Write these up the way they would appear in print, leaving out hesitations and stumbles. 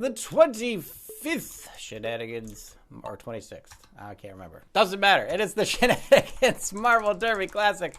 The 25th Shenanigans, or 26th. I can't remember. Doesn't matter. It is the Shenanigans Marble Derby Classic.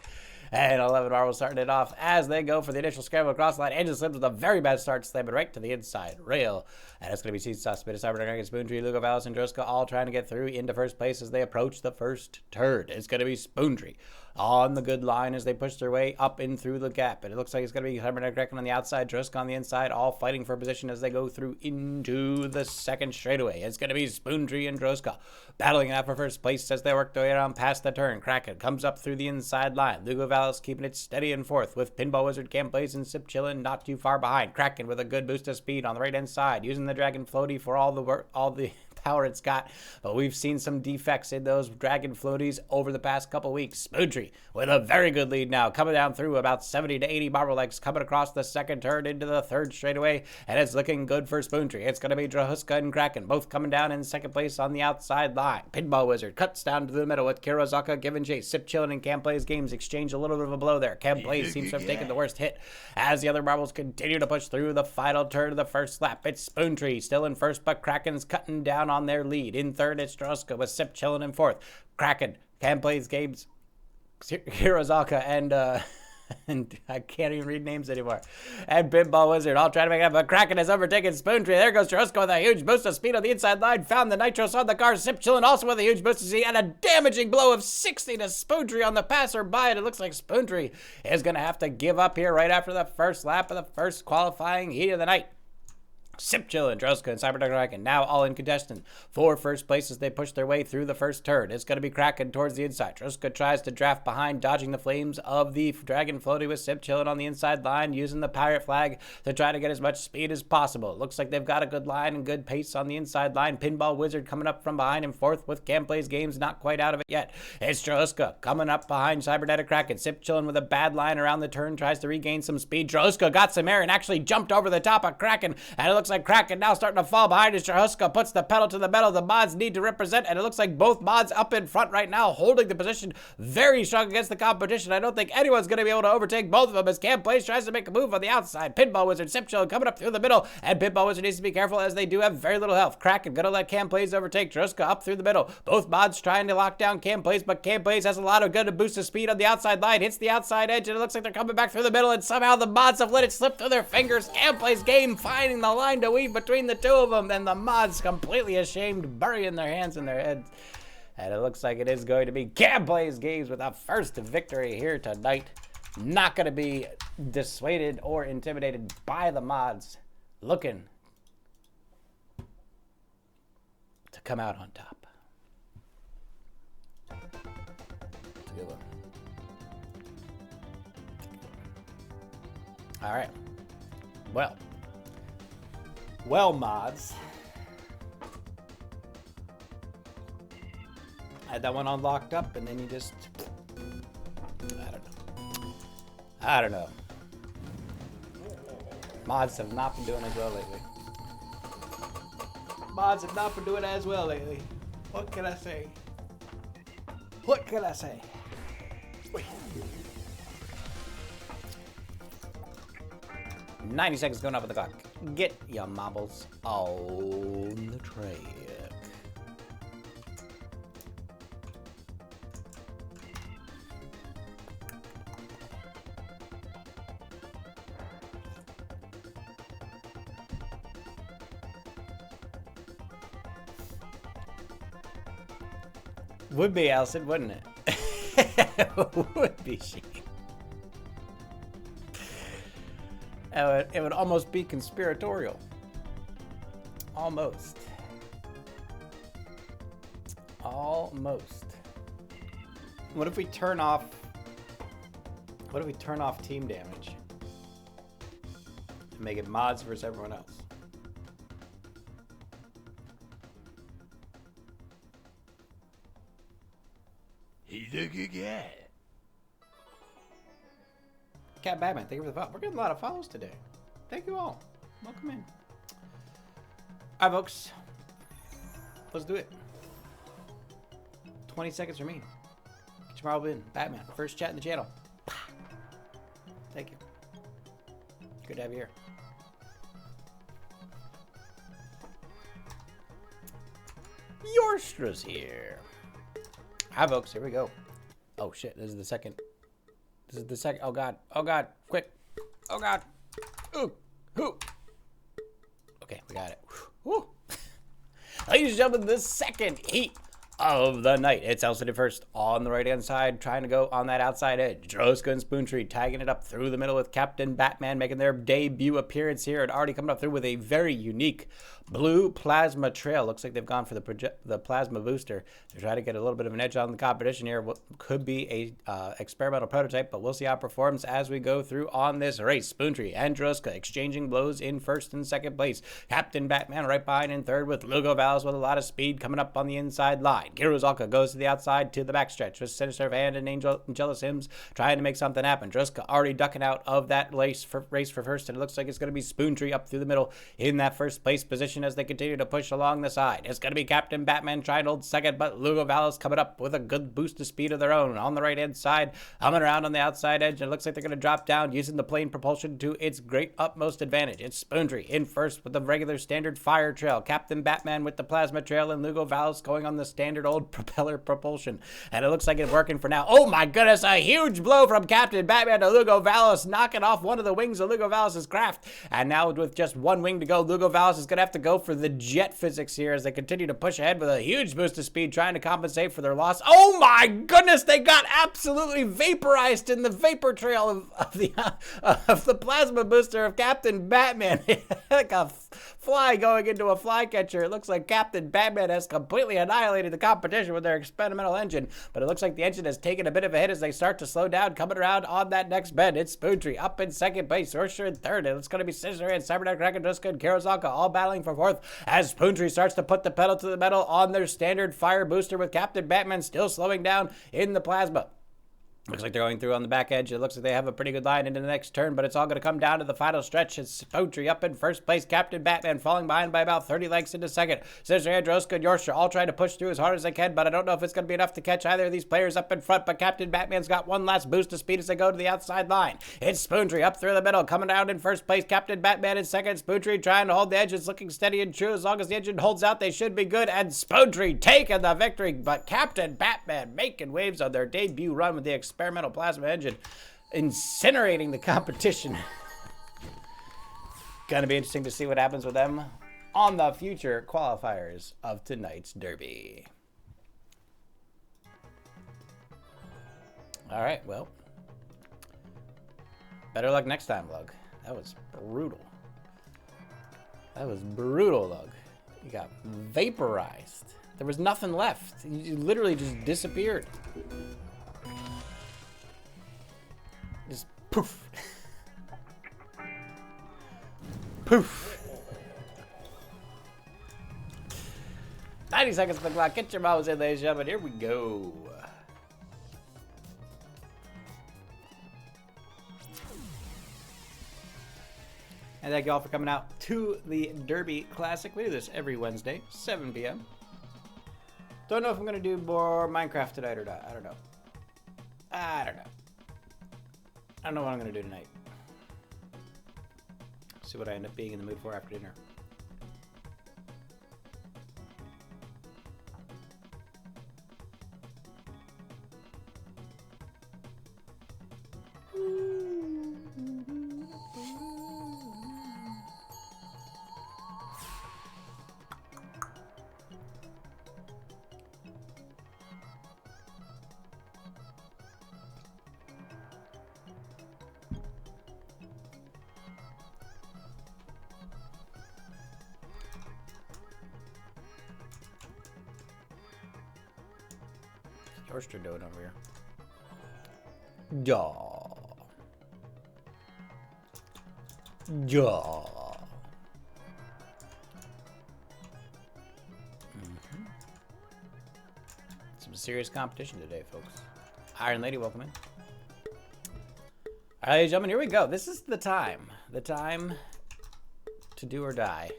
And 11 Marbles starting it off as they go for the initial scramble across the line. Angel slips with a very bad start, slamming right to the inside rail. And it's going to be Seed Spit, Cyberdragon, Spoontree, Lugo, Vallis, and Droska all trying to get through into first place as they approach the first turn. It's going to be Spoontree on the good line as they push their way up in through the gap. And it looks like it's going to be Cyberdragon on the outside, Droska on the inside, all fighting for position as they go through into the second straightaway. It's going to be Spoontree and Droska battling it out for first place as they work their way around past the turn. Kraken comes up through the inside line. Lugo Vallis keeping it steady and fourth with Pinball Wizard, Cam Plays, and Sip Chillin' not too far behind. Kraken with a good boost of speed on the right hand side, using the Dragon Floaty for all the power it's got, but we've seen some defects in those Dragon Floaties over the past couple weeks. Spoontree with a very good lead now, coming down through about 70 to 80 marble legs, coming across the second turn into the third straightaway, and it's looking good for Spoontree. It's going to be Drahuska and Kraken, both coming down in second place on the outside line. Pinball Wizard cuts down to the middle with Kirozaka giving chase. Sip Chillin' and Cam Plays games exchange a little bit of a blow there. Cam Plays seems to have taken the worst hit as the other marbles continue to push through the final turn of the first lap. It's Spoontree still in first, but Kraken's cutting down on their lead. In third, it's Droska with Sip Chillin' in fourth. Kraken, Cam Plays games, Hirozaka, and I can't even read names anymore. And Pinball Wizard all trying to make it up, but Kraken has overtaken Spoontree. There goes Droska with a huge boost of speed on the inside line. Found the nitros on the car. Sip Chillin' also with a huge boost of speed and a damaging blow of 60 to Spoontree on the passerby. And it looks like Spoontree is going to have to give up here right after the first lap of the first qualifying heat of the night. Sip Chillin', Droska, and Cyberdragon now all in contention for first place as they push their way through the first turn. It's going to be Kraken towards the inside. Droska tries to draft behind, dodging the flames of the Dragon Floaty with Sip Chillin' on the inside line, using the pirate flag to try to get as much speed as possible. It looks like they've got a good line and good pace on the inside line. Pinball Wizard coming up from behind in fourth with Cam Plays games not quite out of it yet. It's Droska coming up behind Cybernetic Kraken. Sip Chillin' with a bad line around the turn, tries to regain some speed. Droska got some air and actually jumped over the top of Kraken, and it looks like Kraken now starting to fall behind as Drahuska puts the pedal to the metal. The mods need to represent, and it looks like both mods up in front right now, holding the position very strong against the competition. I don't think anyone's going to be able to overtake both of them as Cam Plays tries to make a move on the outside. Pinball Wizard, Sip Chillin' coming up through the middle, and Pinball Wizard needs to be careful as they do have very little health. Kraken going to let Cam Plays overtake Drahuska up through the middle. Both mods trying to lock down Cam Plays, but Cam Plays has a lot of good boost of speed on the outside line, hits the outside edge, and it looks like they're coming back through the middle, and somehow the mods have let it slip through their fingers. Cam Plays game finding the line to weave between the two of them, and the mods completely ashamed, burying their hands in their heads. And it looks like it is going to be Cam Plays games with a first victory here tonight. Not going to be dissuaded or intimidated by the mods, looking to come out on top. It's a good one. All right. Well, mods. I had that one on locked up, and then you just, I don't know. Mods have not been doing as well lately. What can I say? Wait. 90 seconds going up at the clock. Get your marbles on the track. Would be, Allison, wouldn't it? Would be she. It would almost be conspiratorial. Almost. What if we turn off team damage and make it mods versus everyone else? He's a good guy. Cat Batman, thank you for the follow. We're getting a lot of follows today. Thank you all. Welcome in. All right, folks. Let's do it. 20 seconds for me. Get your marble in. Batman, first chat in the channel. Thank you. Good to have you here. Yorstra's here. Hi, folks. Here we go. Oh, shit. This is the second. Oh, God. Oh, God. Quick. Oh, God. Ooh. Ooh. Okay, we got it. Woo. Ladies and gentlemen, the second heat of the night. It's Elson first on the right-hand side, trying to go on that outside edge. Droska and Spoontree tagging it up through the middle with Captain Batman making their debut appearance here and already coming up through with a very unique blue plasma trail. Looks like they've gone for the plasma booster to try to get a little bit of an edge on the competition here. What could be a experimental prototype, but we'll see how it performs as we go through on this race. Spoontree and Droska exchanging blows in first and second place. Captain Batman right behind in third with Lugo Valles with a lot of speed coming up on the inside line. Kiruzalka goes to the outside to the backstretch with Sinister Hand and Angelus Hymns trying to make something happen. Droska already ducking out of that race for first, and it looks like it's going to be Spoontree up through the middle in that first place position as they continue to push along the side. It's going to be Captain Batman trying to hold second, but Lugo Valles coming up with a good boost of speed of their own on the right-hand side, humming around on the outside edge, and it looks like they're going to drop down using the plane propulsion to its great utmost advantage. It's Spoontree in first with the regular standard fire trail. Captain Batman with the plasma trail, and Lugo Valles going on the standard old propeller propulsion. And it looks like it's working for now. Oh my goodness, a huge blow from Captain Batman to Lugo Valles, knocking off one of the wings of Lugo Valles' craft. And now with just one wing to go, Lugo Valles is going to have to go for the jet physics here as they continue to push ahead with a huge boost of speed, trying to compensate for their loss. Oh my goodness, they got absolutely vaporized in the vapor trail of the plasma booster of Captain Batman. Like a fly going into a flycatcher. It looks like Captain Batman has completely annihilated the competition with their experimental engine, but it looks like the engine has taken a bit of a hit as they start to slow down, coming around on that next bend. It's Spoontree up in second place, Sorcerer in third, and it's going to be Sinister and Cybernetic Kraken, Droska, and Kiruzalka all battling for fourth as Spoontree starts to put the pedal to the metal on their standard fire booster with Captain Batman still slowing down in the plasma. Looks like they're going through on the back edge. It looks like they have a pretty good line into the next turn, but it's all going to come down to the final stretch. It's Spoontree up in first place. Captain Batman falling behind by about 30 lengths into second. Sinister, Droska, and Yorkshire all trying to push through as hard as they can, but I don't know if it's going to be enough to catch either of these players up in front, but Captain Batman's got one last boost of speed as they go to the outside line. It's Spoontree up through the middle, coming down in first place. Captain Batman in second. Spoontree trying to hold the edge. It's looking steady and true. As long as the engine holds out, they should be good. And Spoontree taking the victory, but Captain Batman making waves on their debut run with the experimental plasma engine, incinerating the competition. Gonna be interesting to see what happens with them on the future qualifiers of tonight's derby. All right, well, better luck next time, Lug. That was brutal. That was brutal, Lug. You got vaporized. There was nothing left. You literally just disappeared. Just poof. Poof. 90 seconds on the clock. Get your mouse in, ladies and gentlemen. Here we go. And thank you all for coming out to the Derby Classic. We do this every Wednesday, 7 p.m. Don't know if I'm going to do more Minecraft tonight or not. I don't know. I don't know what I'm going to do tonight. See what I end up being in the mood for after dinner. Oyster doing over here? Jaw. Jaw. Some serious competition today, folks. Iron Lady, welcome in. All right, ladies and gentlemen, here we go. This is the time. The time to do or die.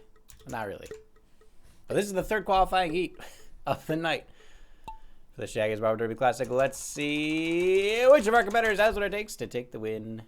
Not really. But this is the third qualifying heat of the night. For the Shenanigans Marvel Derby Classic, let's see which of our competitors has what it takes to take the win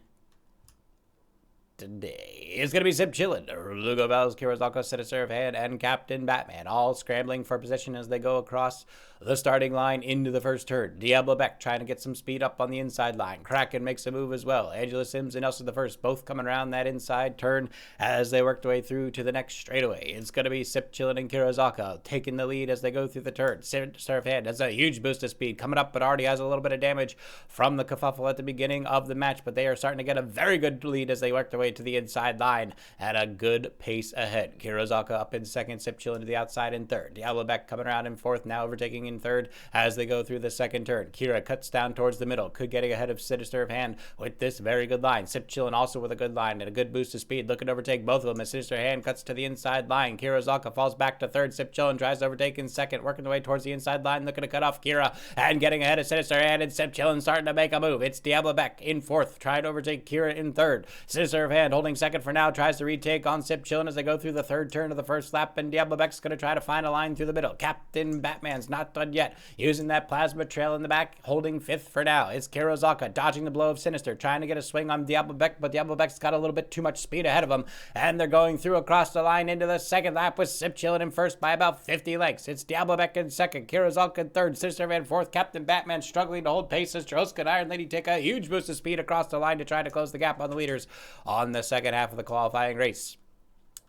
today. is going to be Zip Chillin', Lugo Bells, Kirazaka, Sinister of Hand, and Captain Batman, all scrambling for position as they go across the starting line into the first turn. Diablo Beck trying to get some speed up on the inside line. Kraken makes a move as well. Angela Sims and Elsa the First both coming around that inside turn as they work their way through to the next straightaway. It's going to be Zip Chillin' and Kirazaka taking the lead as they go through the turn. Sinister of Hand has a huge boost of speed coming up, but already has a little bit of damage from the kerfuffle at the beginning of the match, but they are starting to get a very good lead as they work their way to the inside line at a good pace ahead. Kirazaka up in second, Zip Chillin' to the outside in third. Diablo Beck coming around in fourth, now overtaking in third as they go through the second turn. Kira cuts down towards the middle, could get ahead of Sinister of Hand with this very good line. Zip Chillin' also with a good line and a good boost of speed, looking to overtake both of them as Sinister of Hand cuts to the inside line. Kirazaka falls back to third. Zip Chillin' tries to overtake in second, working the way towards the inside line, looking to cut off Kira and getting ahead of Sinister of Hand, and Zip Chillin' starting to make a move. It's Diablo Beck in fourth, trying to overtake Kira in third. Sinister of Hand holding second for now, tries to retake on Zip Chillin' as they go through the third turn of the first lap, and Diablo Beck's going to try to find a line through the middle. Captain Batman's not done yet, using that plasma trail in the back, holding fifth for now. It's Kirazaka dodging the blow of Sinister, trying to get a swing on Diablo Beck, but Diablo Beck's got a little bit too much speed ahead of him, and they're going through across the line into the second lap with Zip Chillin' in first by about 50 lengths. It's Diablo Beck in second, Kirazaka in third, Sinister in fourth, Captain Batman struggling to hold pace as Troska and Iron Lady take a huge boost of speed across the line to try to close the gap on the leaders on the second half of the qualifying race.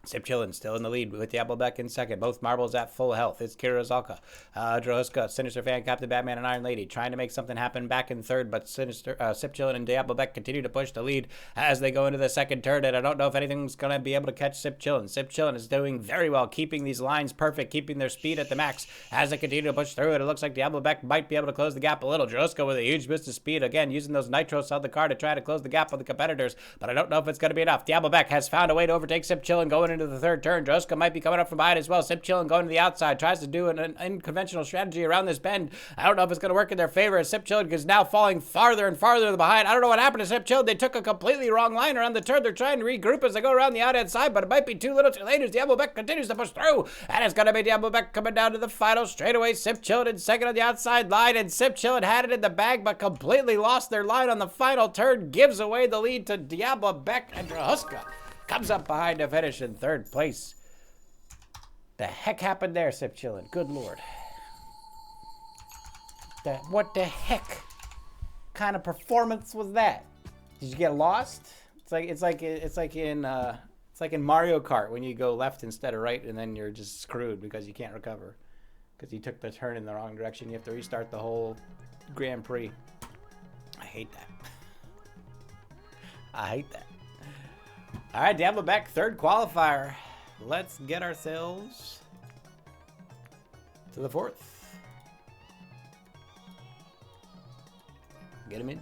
Zip Chillin' still in the lead with Diablo Beck in second. Both marbles at full health. It's Kirazaka, Droska, Sinister Fan, Captain Batman, and Iron Lady trying to make something happen back in third, but Zip Chillin' and Diablo Beck continue to push the lead as they go into the second turn, and I don't know if anything's going to be able to catch Zip Chillin'. Zip Chillin' is doing very well, keeping these lines perfect, keeping their speed at the max as they continue to push through it. It looks like Diablo Beck might be able to close the gap a little. Droska with a huge boost of speed, again, using those nitros on the car to try to close the gap on the competitors, but I don't know if it's going to be enough. Diablo Beck has found a way to overtake Zip Chillin' going into the third turn. Droska might be coming up from behind as well. Zip Chillin' going to the outside, tries to do an unconventional strategy around this bend. I don't know if it's going to work in their favor as Zip Chillin' is now falling farther and farther behind. I don't know what happened to Zip Chillin'. They took a completely wrong line around the turn. They're trying to regroup as they go around the outside side, but it might be too little too late as Diablo Beck continues to push through. And it's going to be Diablo Beck coming down to the final straightaway. Zip Chillin' in second on the outside line, and Zip Chillin' had it in the bag but completely lost their line on the final turn. Gives away the lead to Diablo Beck, and Drahuska comes up behind to finish in third place. The heck happened there, Zip Chillin'? Good lord. What the heck kind of performance was that? Did you get lost? It's like in Mario Kart when you go left instead of right, and then you're just screwed because you can't recover because you took the turn in the wrong direction. You have to restart the whole Grand Prix. I hate that. I hate that. All right, Diablo Beck, third qualifier. Let's get ourselves to the fourth. Get him in.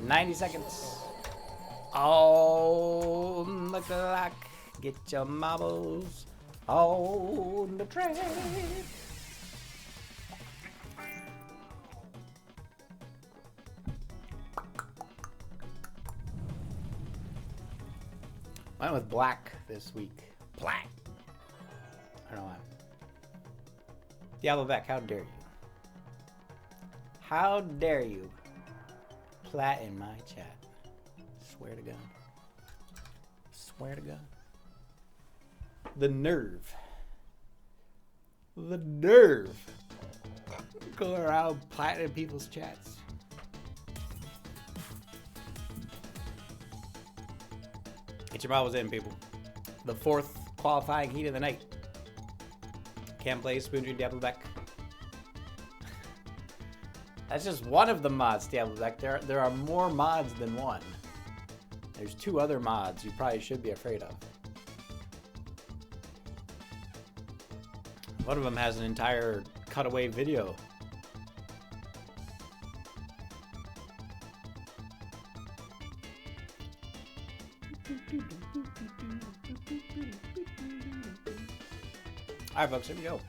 $90 seconds. On the clock. Get your marbles on the track. Went with black this week. Black. I don't know why. Diablo Beck, how dare you? How dare you plat in my chat? Swear to God. Swear to God. The nerve. The nerve. Go around platting people's chats. Get your marbles in, people. The fourth qualifying heat of the night. Can't play Spoon Diablo Beck. That's just one of the mods, Diablo Beck. There are more mods than one. There's two other mods you probably should be afraid of. One of them has an entire cutaway video. All right, folks, here we go.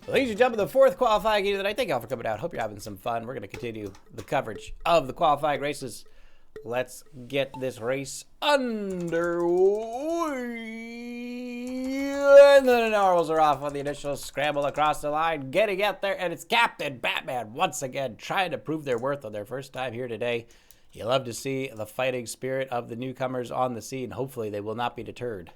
Ladies and gentlemen, the fourth qualifying game of the night. Thank y'all for coming out. Hope you're having some fun. We're going to continue the coverage of the qualifying races. Let's get this race underway. And the normals are off on the initial scramble across the line, getting out there, and it's Captain Batman once again trying to prove their worth on their first time here today. You love to see the fighting spirit of the newcomers on the scene. Hopefully they will not be deterred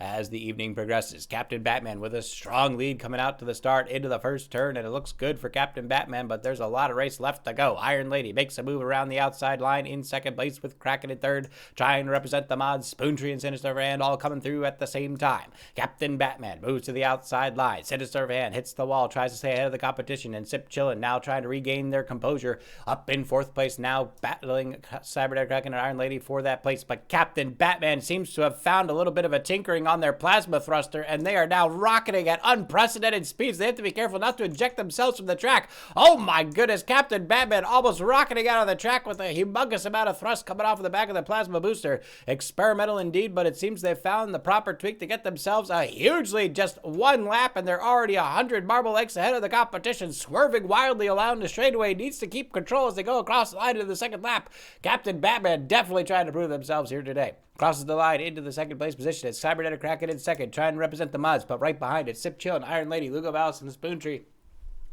as the evening progresses. Captain Batman with a strong lead coming out to the start into the first turn, and it looks good for Captain Batman, but there's a lot of race left to go. Iron Lady makes a move around the outside line in second place with Kraken in third, trying to represent the mods. Spoontree and Sinister Hand all coming through at the same time. Captain Batman moves to the outside line. Sinister Hand hits the wall, tries to stay ahead of the competition, and Sip Chillin' now trying to regain their composure. Up in fourth place now, battling Cyberdead Kraken and Iron Lady for that place, but Captain Batman seems to have found a little bit of a tinkering on their plasma thruster, and they are now rocketing at unprecedented speeds. They have to be careful not to eject themselves from the track. Oh my goodness, Captain Batman almost rocketing out of the track with a humongous amount of thrust coming off of the back of the plasma booster. Experimental indeed, but it seems they've found the proper tweak to get themselves a huge lead. Just one lap, and they're already 100 marble lengths ahead of the competition, swerving wildly along the straightaway. Needs to keep control as they go across the line into the second lap. Captain Batman definitely trying to prove themselves here today. Crosses the line into the second place position. It's Cyberdead Kraken in second, trying to represent the mods, but right behind it, Sip Chill and Iron Lady, Lugo Valis, and the Spoontree.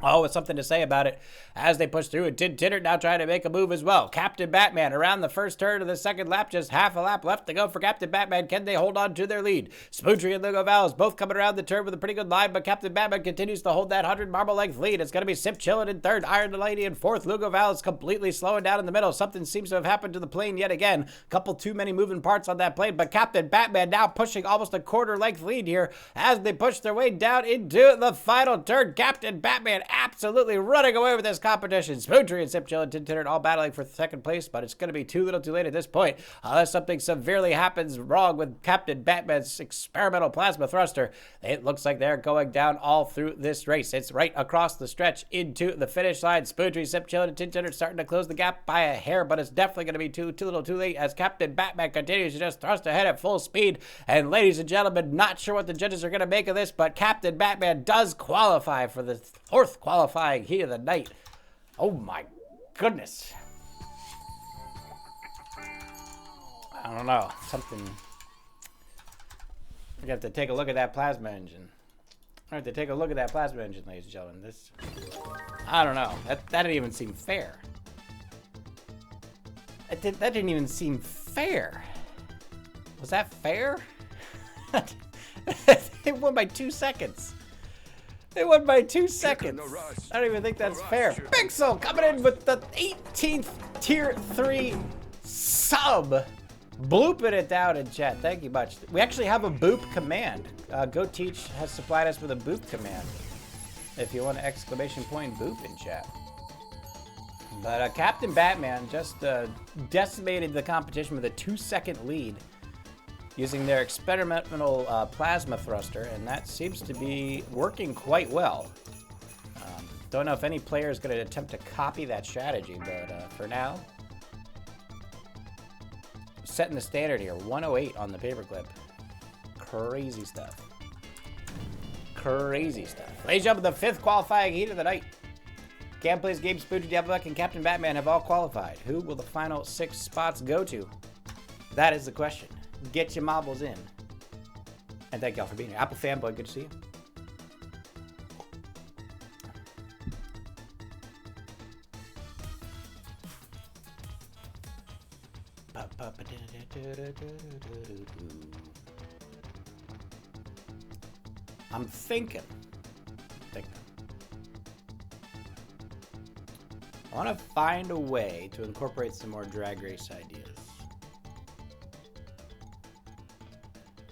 Oh, it's something to say about it as they push through. And Tid Titter now trying to make a move as well. Captain Batman around the first turn of the second lap. Just half a lap left to go for Captain Batman. Can they hold on to their lead? Spoontree and Lugo Valis both coming around the turn with a pretty good line, but Captain Batman continues to hold that 100 marble length lead. It's going to be Sip Chillin' in third, Iron Lady in fourth, Lugo Valis completely slowing down in the middle. Something seems to have happened to the plane yet again. Couple too many moving parts on that plane, but Captain Batman now pushing almost a quarter length lead here as they push their way down into the final turn. Captain Batman absolutely running away with this competition. Spoontree and Sip Chill and Tin Tinner all battling for second place, but it's going to be too little too late at this point unless something severely happens wrong with Captain Batman's experimental plasma thruster. It looks like they're going down all through this race. It's right across the stretch into the finish line. Spoontree, Sip Chill, and Tin Tinner starting to close the gap by a hair, but it's definitely going to be too little too late as Captain Batman continues to just thrust ahead at full speed. And ladies and gentlemen, not sure what the judges are going to make of this, but Captain Batman does qualify for the fourth qualifying heat of the night. Oh my goodness. I don't know. Something. We have to take a look at that plasma engine. I have to take a look at that plasma engine, ladies and gentlemen. This. I don't know. That didn't even seem fair. That didn't even seem fair. Was that fair? It won by 2 seconds. It won by 2 seconds. I don't even think that's fair. Pixel coming in with the 18th tier 3 sub. Blooping it down in chat. Thank you much. We actually have a boop command. GoTeach has supplied us with a boop command. If you want an exclamation point boop in chat. But Captain Batman just decimated the competition with a 2-second lead using their experimental plasma thruster, and that seems to be working quite well. Don't know if any player is going to attempt to copy that strategy, but for now, setting the standard here, 108 on the paperclip. Crazy stuff. Crazy stuff. Ladies and gentlemen, the fifth qualifying heat of the night. Cam Plays Games, Spoontree, Diablock, and Captain Batman have all qualified. Who will the final 6 spots go to? That is the question. Get your marbles in. And thank y'all for being here. Apple Fanboy, good to see you. I'm thinking. I want to find a way to incorporate some more drag race ideas.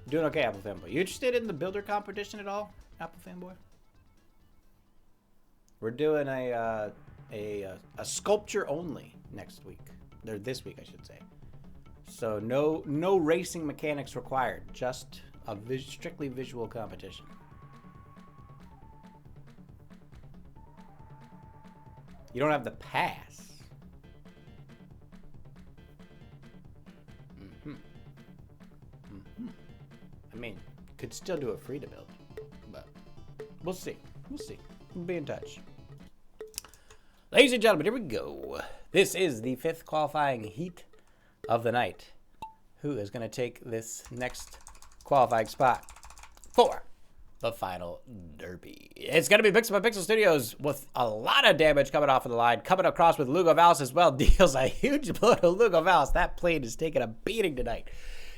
Doing okay, Apple Fanboy. You interested in the builder competition at all, Apple Fanboy? We're doing a sculpture only next week, or this week, I should say. So no racing mechanics required, just a strictly visual competition. You don't have the pass. I mean, could still do a free to build, but we'll see. We'll see. We'll be in touch. Ladies and gentlemen, here we go. This is the 5th qualifying heat of the night. Who is going to take this next qualifying spot for the final derby. It's going to be Pixel by Pixel Studios with a lot of damage coming off of the line. Coming across with Lugo Vallis as well. Deals a huge blow to Lugo Vallis. That plane is taking a beating tonight.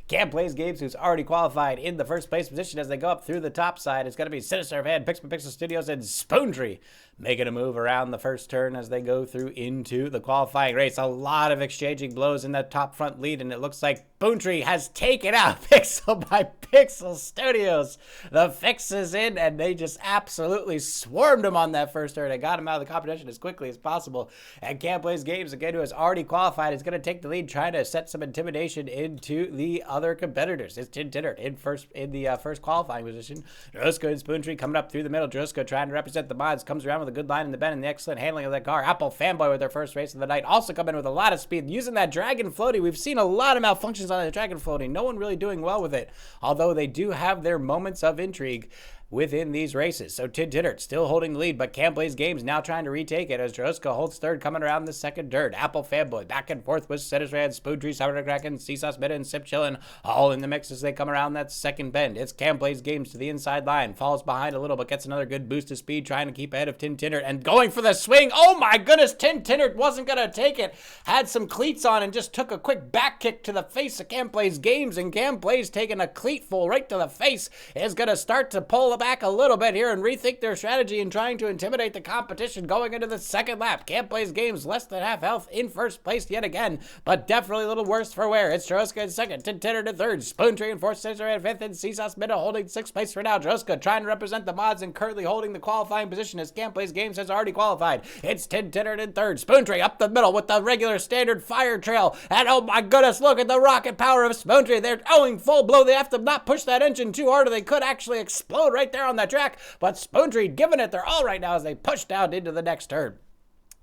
Cam plays games who's already qualified in the first place position as they go up through the top side. It's going to be Sinister of Hand, Pixel by Pixel Studios, and Spoontree making a move around the first turn as they go through into the qualifying race. A lot of exchanging blows in that top front lead, and it looks like Spoontree has taken out Pixel by Pixel Studios. The fix is in, and they just absolutely swarmed him on that first turn and got him out of the competition as quickly as possible. And Cam plays games again, who has already qualified, is going to take the lead, trying to set some intimidation into the other competitors. It's Tin Tinnert in the first qualifying position. Droska and Spoontree coming up through the middle. Droska trying to represent the mods, comes around with a good line in the bend and the excellent handling of that car. Apple Fanboy with their first race of the night, also coming in with a lot of speed, using that Dragon Floaty. We've seen a lot of malfunctions on the Dragon Floaty. No one really doing well with it, although they do have their moments of intrigue within these races. So Tin Tinnert still holding the lead, but Cam plays games now trying to retake it as Droska holds third, coming around the second dirt. Apple Fanboy back and forth with Citizen, Spoontree, Sour Kraken, Seesaw Smith, and Sip Chillin' all in the mix as they come around that second bend. It's Cam plays games to the inside line, falls behind a little, but gets another good boost of speed, trying to keep ahead of Tin Tinnert and going for the swing. Oh my goodness, Tin Tinnert wasn't going to take it. Had some cleats on and just took a quick back kick to the face of Cam plays games, and Cam plays taking a cleat full right to the face is going to start to pull back a little bit here and rethink their strategy and trying to intimidate the competition going into the second lap. Cam plays games less than half health in first place yet again, but definitely a little worse for wear. It's Droska in second, Tin Tinnert in third, Spoontree in fourth, Sinister in fifth, and Seesaw Smith holding sixth place for now. Droska trying to represent the mods and currently holding the qualifying position as Cam plays games has already qualified. It's Tin Tinnert in third, Spoontree up the middle with the regular standard fire trail, and oh my goodness, look at the rocket power of Spoontree. They're going full blow. They have to not push that engine too hard or they could actually explode right there on that track. But Spoontree giving it their all right now as they push down into the next turn.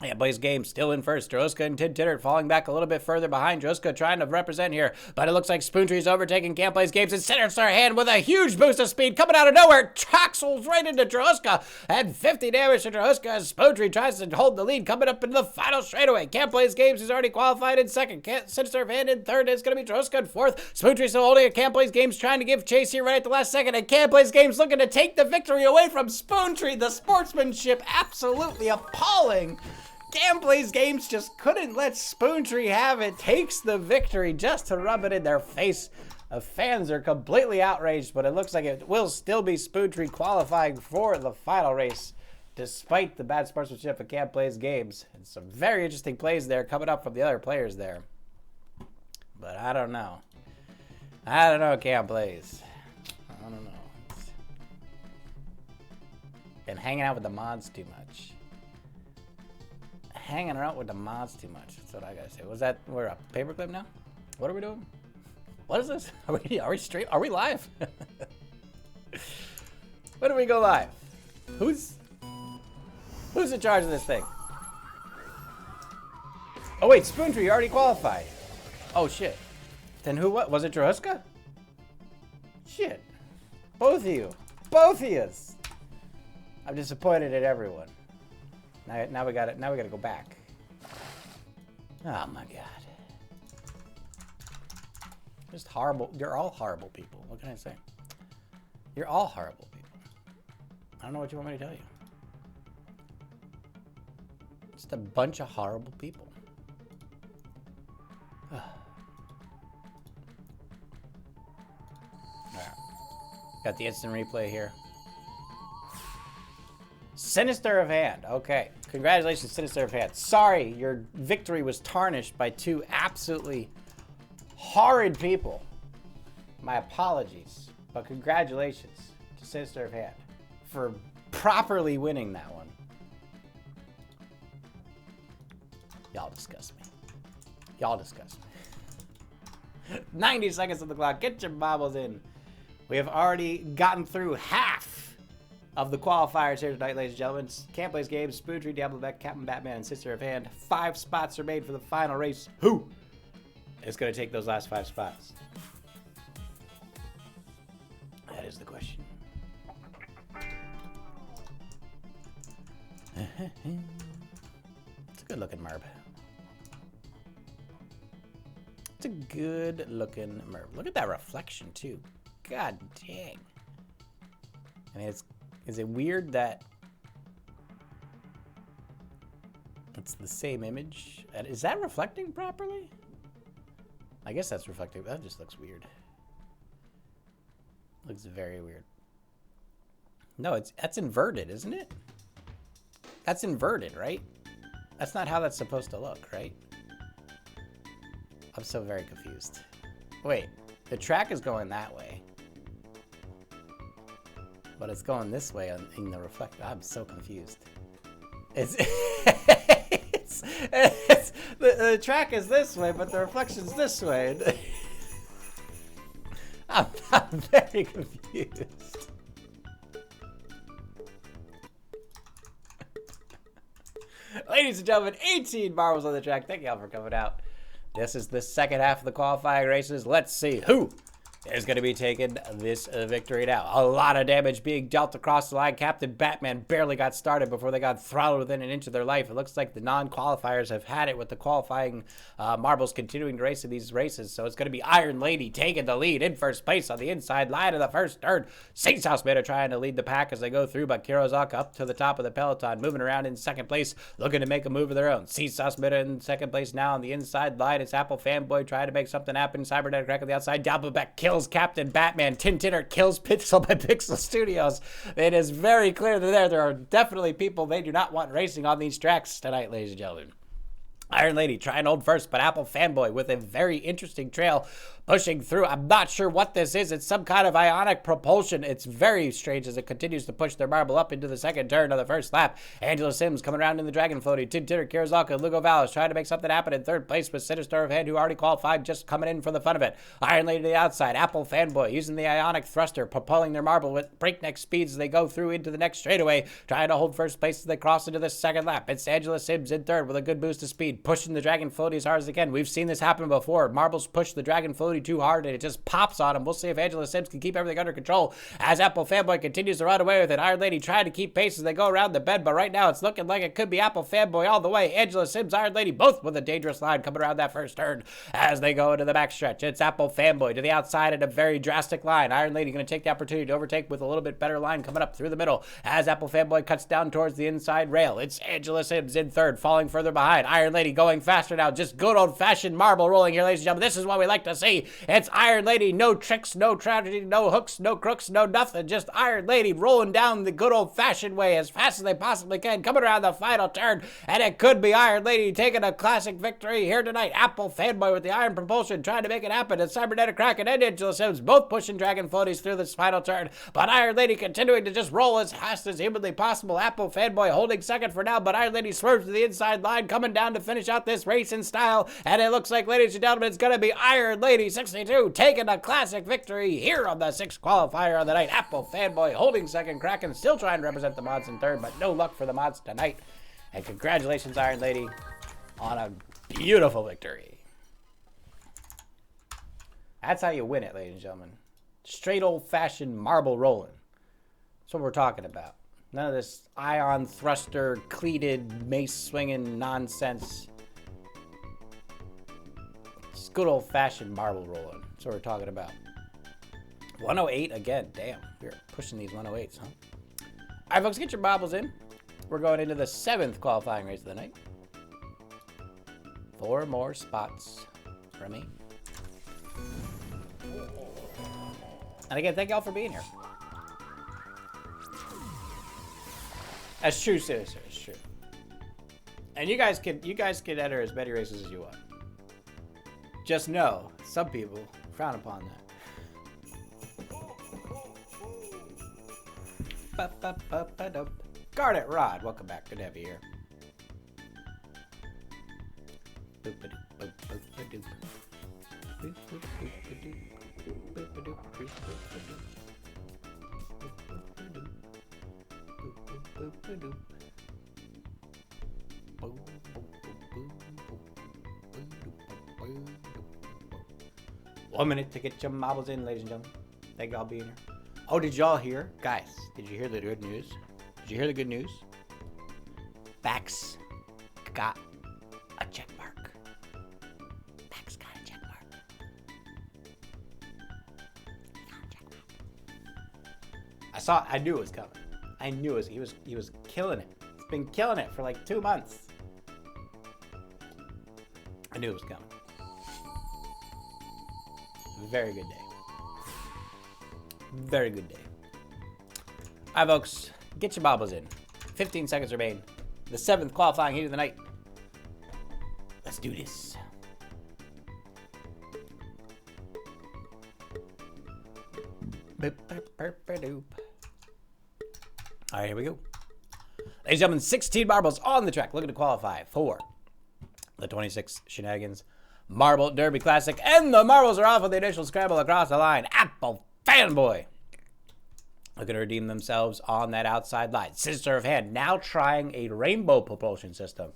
Yeah, plays game still in first. Droska and Tin Tinnert falling back a little bit further behind. Droska trying to represent here, but it looks like Spoontree's overtaking Cam plays games and Sinister Hand with a huge boost of speed coming out of nowhere. Traxels right into Droska and 50 damage to Droska as Spoontree tries to hold the lead coming up into the final straightaway. Cam plays games is already qualified in second. Sinister Hand in third. It's going to be Droska in fourth. Spoontree's still holding it. Cam plays games trying to give chase here right at the last second, and Cam plays games looking to take the victory away from Spoontree. The sportsmanship absolutely appalling. Cam plays games just couldn't let Spoontree have it. Takes the victory just to rub it in their face. The fans are completely outraged, but it looks like it will still be Spoontree qualifying for the final race, despite the bad sportsmanship of Cam plays games. And some very interesting plays there coming up from the other players there. But I don't know. Cam plays. I don't know. Been hanging out with the mods too much. Hanging out with the mods too much. That's what I gotta say. Was that we're a paperclip now? What are we doing? What is this? Are we straight? Are we live? When do we go live? Who's in charge of this thing? Oh wait, Spoontree, you already qualified. Oh shit. Then who? What was it? Droska? Shit. Both of you. Both of you. I'm disappointed at everyone. Now we got it. Now we got to go back. Oh my god. Just horrible. You're all horrible people. What can I say? You're all horrible people. I don't know what you want me to tell you. Just a bunch of horrible people. All right. Got the instant replay here. Sinister of Hand. Okay. Congratulations, Sinister of Hand. Sorry, your victory was tarnished by two absolutely horrid people. My apologies. But congratulations to Sinister of Hand for properly winning that one. Y'all disgust me. Y'all disgust me. 90 seconds on the clock. Get your bobbles in. We have already gotten through half of the qualifiers here tonight, ladies and gentlemen. Cam plays games, Spoontree, Diablo Beck, Captain Batman, and Sister of Hand. 5 spots are made for the final race. Who is going to take those last 5 spots? That is the question. It's a good looking Merb. It's a good looking Merb. Look at that reflection too. God dang. I mean, is it weird that it's the same image? Is that reflecting properly? I guess that's reflecting. That just looks weird. Looks very weird. No, that's inverted, isn't it? That's inverted, right? That's not how that's supposed to look, right? I'm so very confused. Wait, the track is going that way. But it's going this way in the reflector. I'm so confused. The track is this way, but the reflection's this way. I'm very confused. Ladies and gentlemen, 18 marbles on the track. Thank y'all for coming out. This is the second half of the qualifying races. Let's see who is going to be taking this victory now. A lot of damage being dealt across the line. Captain Batman barely got started before they got throttled within an inch of their life. It looks like the non-qualifiers have had it with the qualifying marbles continuing to race in these races. So it's going to be Iron Lady taking the lead in first place on the inside line of the first turn. Saint Southman are trying to lead the pack as they go through, but Kirozak up to the top of the peloton, moving around in second place, looking to make a move of their own. Saint Southman in second place now on the inside line. It's Apple Fanboy trying to make something happen. Cybernetic Crack on the outside. Doppelbeck kills Captain Batman. Tintinner kills Pixel by Pixel Studios. It is very clear that there are definitely people they do not want racing on these tracks tonight, ladies and gentlemen. Iron Lady trying to hold first, but Apple Fanboy with a very interesting trail pushing through. I'm not sure what this is. It's some kind of ionic propulsion. It's very strange as it continues to push their marble up into the second turn of the first lap. Angela Sims coming around in the Dragon Floaty. Tintinner, Kirizaka, Lugo Valis trying to make something happen in third place with Sinister of Hand, who already qualified, just coming in for the fun of it. Iron Lady to the outside. Apple Fanboy using the ionic thruster, propelling their marble with breakneck speeds as they go through into the next straightaway, trying to hold first place as they cross into the second lap. It's Angela Sims in third with a good boost of speed, pushing the Dragon Floaty as hard as they can. We've seen this happen before. Marbles push the Dragon Floaty too hard and it just pops on him. We'll see if Angela Sims can keep everything under control as Apple Fanboy continues to run away with it. Iron Lady trying to keep pace as they go around the bend, but right now it's looking like it could be Apple Fanboy all the way. Angela Sims, Iron Lady, both with a dangerous line coming around that first turn as they go into the backstretch. It's Apple Fanboy to the outside in a very drastic line. Iron Lady going to take the opportunity to overtake with a little bit better line coming up through the middle as Apple Fanboy cuts down towards the inside rail. It's Angela Sims in third, falling further behind. Iron Lady going faster now. Just good old-fashioned marble rolling here, ladies and gentlemen. This is what we like to see. It's Iron Lady, no tricks, no tragedy, no hooks, no crooks, no nothing. Just Iron Lady rolling down the good old-fashioned way as fast as they possibly can, coming around the final turn, and it could be Iron Lady taking a classic victory here tonight. Apple Fanboy with the iron propulsion trying to make it happen. It's Cybernetic Kraken and Angela Sims both pushing Dragon Floaties through this final turn, but Iron Lady continuing to just roll as fast as humanly possible. Apple Fanboy holding second for now, but Iron Lady swerves to the inside line, coming down to finish out this race in style, and it looks like, ladies and gentlemen, it's going to be Iron Lady 62 taking a classic victory here on the sixth qualifier of the night. Apple Fanboy holding second, Kraken still trying to represent the mods in third, but no luck for the mods tonight. And congratulations, Iron Lady, on a beautiful victory. That's how you win it, ladies and gentlemen. Straight old-fashioned marble rolling. That's what we're talking about. None of this ion thruster, cleated, mace-swinging nonsense. Just good old-fashioned marble rolling. That's what we're talking about. 108 again. Damn, we're pushing these 108s, huh? All right, folks, get your marbles in. We're going into the seventh qualifying race of the night. 4 more spots remain. And again, thank y'all for being here. That's true, seriously, it's true. And you guys can enter as many races as you want. Just know, some people frown upon that. Garnet Rod, welcome back. Good to have you here. One minute to get your marbles in, ladies and gentlemen. Thank y'all being here. Oh, did y'all hear? Guys, did you hear the good news? Did you hear the good news? Bax got a check mark. Bax got a check mark. I knew it was coming. I knew it was, he was killing it. He's been killing it for like 2 months. I knew it was coming. Very good day. Very good day. All right, folks, get your bobbles in. 15 seconds remain. The 7th qualifying heat of the night. Let's do this. All right, here we go. Ladies and gentlemen, 16 marbles on the track looking to qualify for the 26 Shenanigans Marble Derby Classic. And the marbles are off with the initial scramble across the line. Apple Fanboy looking to redeem themselves on that outside line. Sister of Hand now trying a rainbow propulsion system.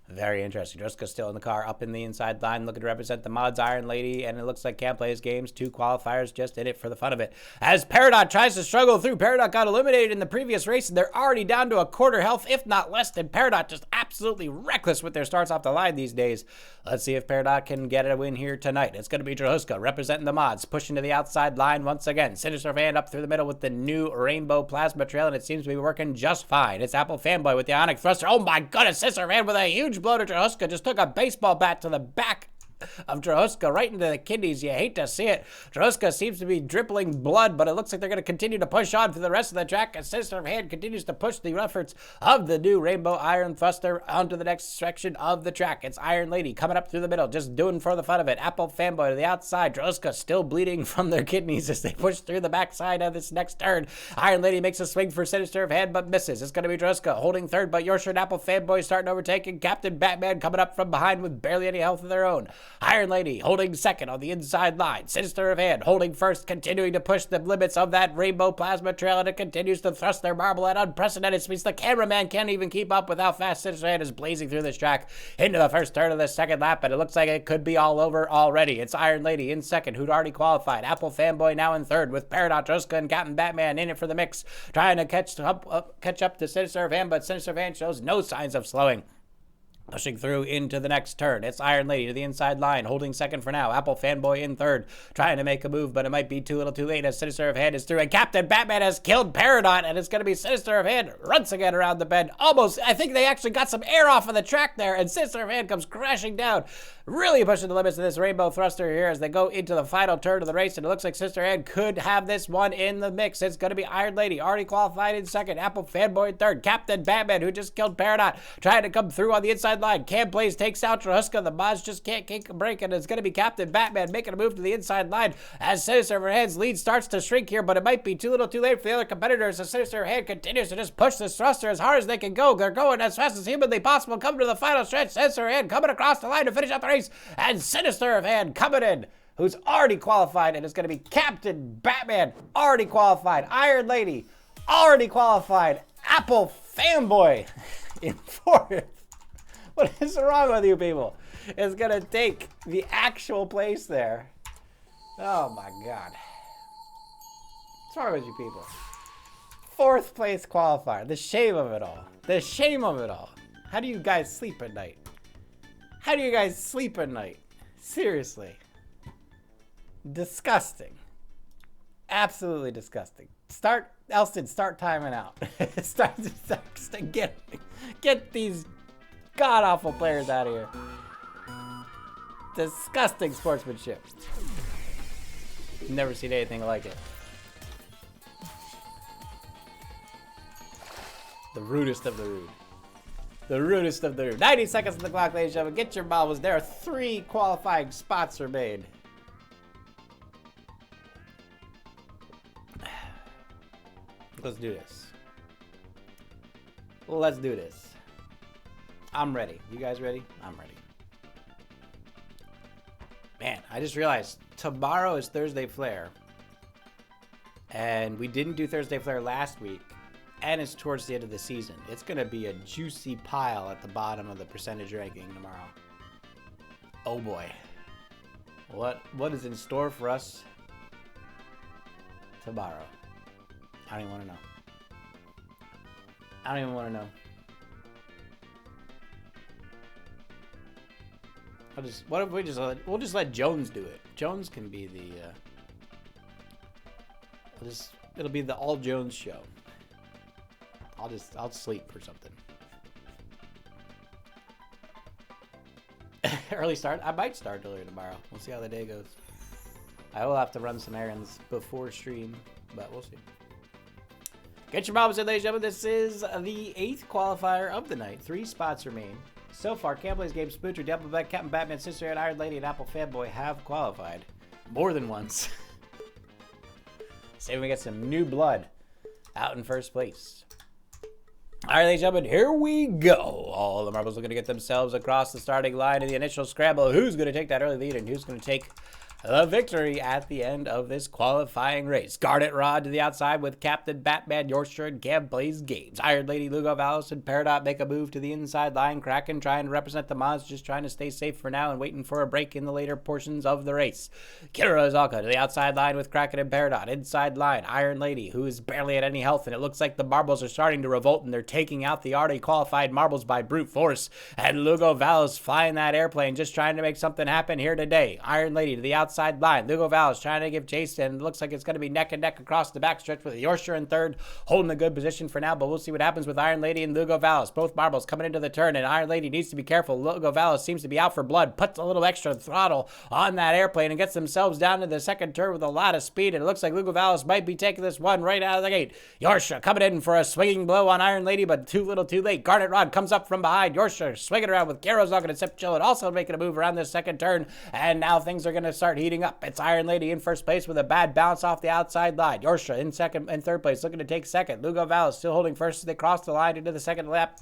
Very interesting. Druska's still in the car, up in the inside line, looking to represent the Mods Iron Lady, and it looks like can't play his games. 2 qualifiers just in it for the fun of it. As Peridot tries to struggle through, Peridot got eliminated in the previous race, and they're already down to a quarter health, if not less than Peridot. Just absolutely reckless with their starts off the line these days. Let's see if Peridot can get a win here tonight. It's going to be Druska representing the Mods, pushing to the outside line once again. Sinister Fan up through the middle with the new Rainbow Plasma Trail, and it seems to be working just fine. It's Apple Fanboy with the Ionic Thruster. Oh my goodness, Sinister Fan with a huge blow to Druska. Just took a baseball bat to the back of Druska right into the kidneys. You hate to see it. Druska seems to be dribbling blood, but it looks like they're going to continue to push on for the rest of the track as Sinister Hand continues to push the efforts of the new Rainbow Iron Thruster onto the next section of the track. It's Iron Lady coming up through the middle, just doing for the fun of it. Apple Fanboy to the outside. Druska still bleeding from their kidneys as they push through the backside of this next turn. Iron Lady makes a swing for Sinister Hand, but misses. It's going to be Druska holding third, but Yorkshire and Apple Fanboy starting overtaking. Captain Batman coming up from behind with barely any health of their own. Iron Lady holding second on the inside line. Sinister of Hand holding first, continuing to push the limits of that Rainbow Plasma Trail, and it continues to thrust their marble at unprecedented speeds. The cameraman can't even keep up with how fast Sinister Hand is blazing through this track into the first turn of the second lap, and it looks like it could be all over already. It's Iron Lady in second, who'd already qualified. Apple Fanboy now in third, with Peridot, Druska, and Captain Batman in it for the mix, trying to catch up to Sinister of Hand, but Sinister of Hand shows no signs of slowing. Pushing through into the next turn. It's Iron Lady to the inside line, holding second for now. Apple Fanboy in third, trying to make a move, but it might be too little too late as Sinister of Hand is through. And Captain Batman has killed Peridot, and it's going to be Sinister of Hand once again around the bend. Almost, I think they actually got some air off of the track there, and Sinister of Hand comes crashing down. Really pushing the limits of this Rainbow Thruster here as they go into the final turn of the race, and it looks like Sinister of Hand could have this one in the mix. It's going to be Iron Lady, already qualified in second. Apple Fanboy in third. Captain Batman, who just killed Peridot, trying to come through on the inside line. Cam Blaze takes out Druska. The Mods just can't kick a break, and it's going to be Captain Batman making a move to the inside line as Sinister of Hand's lead starts to shrink here, but it might be too little too late for the other competitors as Sinister of Hand continues to just push this thruster as hard as they can go. They're going as fast as humanly possible, coming to the final stretch. Sinister of Hand coming across the line to finish out the race, and Sinister of Hand coming in, who's already qualified, and it's going to be Captain Batman, already qualified. Iron Lady, already qualified. Apple Fanboy in fourth. What is wrong with you people? It's going to take the actual place there. Oh my God. What's wrong with you people? Fourth place qualifier. The shame of it all. The shame of it all. How do you guys sleep at night? How do you guys sleep at night? Seriously. Disgusting. Absolutely disgusting. Elston, start timing out. start get these god-awful players out of here. Disgusting sportsmanship. Never seen anything like it. The rudest of the rude. The rudest of the rude. 90 seconds on the clock, ladies and gentlemen. Get your marbles. There are 3 qualifying spots remain. Let's do this. Let's do this. I'm ready. You guys ready? I'm ready. Man, I just realized tomorrow is Thursday Flare. And we didn't do Thursday Flare last week. And it's towards the end of the season. It's going to be a juicy pile at the bottom of the percentage ranking tomorrow. Oh boy. What is in store for us tomorrow? I don't even want to know. I don't even want to know. What if we'll just let Jones do it? Jones can be the It'll be the All Jones show. I'll sleep or something. Early start. I might start earlier tomorrow. We'll see how the day goes. I will have to run some errands before stream, but we'll see. Get your marbles in, ladies and gentlemen. This is the 8th qualifier of the night. 3 spots remain. So far, Can't Plays Game, Spooter, Devil Black, Captain Batman, Sister and Iron Lady, and Apple Fanboy have qualified more than once. See if we get some new blood out in first place. All right, ladies and gentlemen, here we go. All the marbles are going to get themselves across the starting line in the initial scramble. Who's going to take that early lead and who's going to take the victory at the end of this qualifying race? Garnet Rod to the outside with Captain Batman, Yorkshire, and Cam Plays Games. Iron Lady, Lugo, Valis, and Peridot make a move to the inside line. Kraken trying to represent the mods, just trying to stay safe for now and waiting for a break in the later portions of the race. Kira Zalka to the outside line with Kraken and Peridot. Inside line, Iron Lady, who is barely at any health, and it looks like the marbles are starting to revolt, and they're taking out the already qualified marbles by brute force. And Lugo Valis flying that airplane, just trying to make something happen here today. Iron Lady to the outside line. Lugo Valis trying to give chase, and it looks like it's going to be neck and neck across the backstretch with Yorkshire in third, holding a good position for now, but we'll see what happens with Iron Lady and Lugo Valis. Both marbles coming into the turn, and Iron Lady needs to be careful. Lugo Valis seems to be out for blood, puts a little extra throttle on that airplane and gets themselves down to the second turn with a lot of speed, and it looks like Lugo Valis might be taking this one right out of the gate. Yorkshire coming in for a swinging blow on Iron Lady, but too little too late. Garnet Rod comes up from behind. Yorkshire swinging around with Garrow's and Sip Chill, and also making a move around this second turn, and now things are going to start heating up. It's Iron Lady in first place with a bad bounce off the outside line. Yorkshire in second and third place, looking to take second. Lugo Valis still holding first as they cross the line into the second lap.